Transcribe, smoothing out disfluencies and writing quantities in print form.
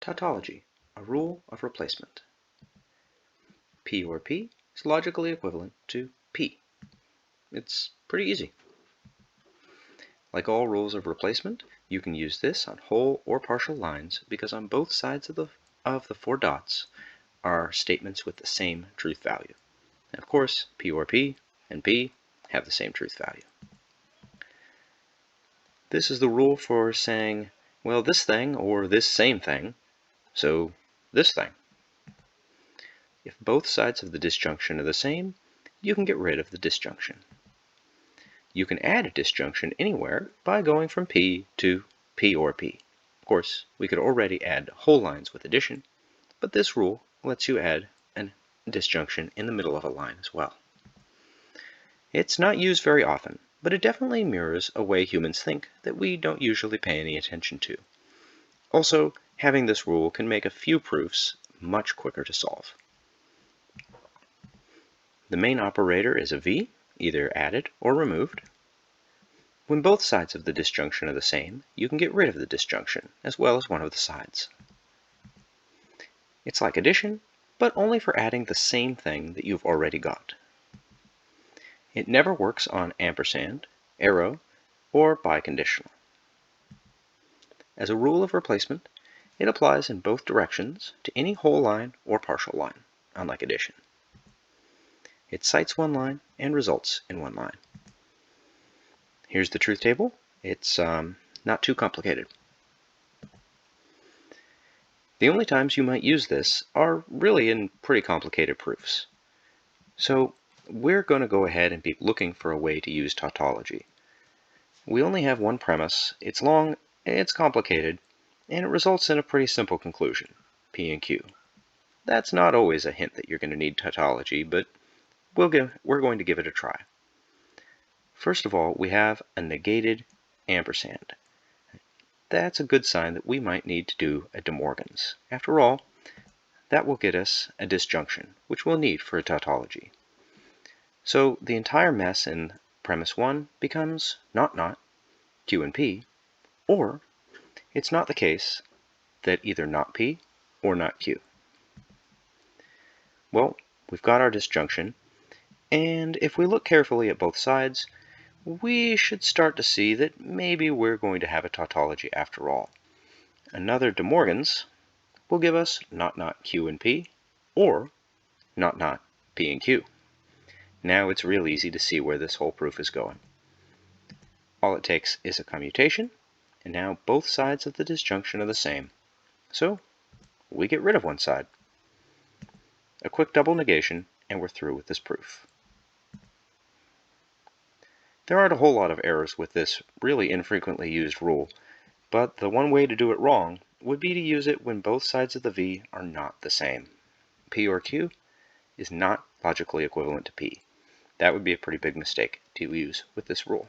Tautology, a rule of replacement. P or P is logically equivalent to P. It's pretty easy. Like all rules of replacement, you can use this on whole or partial lines because on both sides of the four dots are statements with the same truth value. And of course, P or P and P have the same truth value. This is the rule for saying, well, this thing or this same thing, so this thing. If both sides of the disjunction are the same, you can get rid of the disjunction. You can add a disjunction anywhere by going from P to P or P. Of course, we could already add whole lines with addition, but this rule lets you add a disjunction in the middle of a line as well. It's not used very often, but it definitely mirrors a way humans think that we don't usually pay any attention to. Also, having this rule can make a few proofs much quicker to solve. The main operator is a V, either added or removed. When both sides of the disjunction are the same, you can get rid of the disjunction, as well as one of the sides. It's like addition, but only for adding the same thing that you've already got. It never works on ampersand, arrow, or biconditional. As a rule of replacement, it applies in both directions to any whole line or partial line, unlike addition. It cites one line and results in one line. Here's the truth table. It's not too complicated. The only times you might use this are really in pretty complicated proofs. So we're going to go ahead and be looking for a way to use tautology. We only have one premise, it's long, it's complicated, and it results in a pretty simple conclusion, P and Q. That's not always a hint that you're going to need tautology, but we're going to give it a try. First of all, we have a negated ampersand. That's a good sign that we might need to do a De Morgan's. After all, that will get us a disjunction, which we'll need for a tautology. So the entire mess in premise 1 becomes not, Q and P, or it's not the case that either not P or not Q. Well, we've got our disjunction, and if we look carefully at both sides, we should start to see that maybe we're going to have a tautology after all. Another De Morgan's will give us not Q and P, or not P and Q. Now it's real easy to see where this whole proof is going. All it takes is a commutation, and now both sides of the disjunction are the same. So we get rid of one side. A quick double negation, and we're through with this proof. There aren't a whole lot of errors with this really infrequently used rule, but the one way to do it wrong would be to use it when both sides of the V are not the same. P or Q is not logically equivalent to P. That would be a pretty big mistake to use with this rule.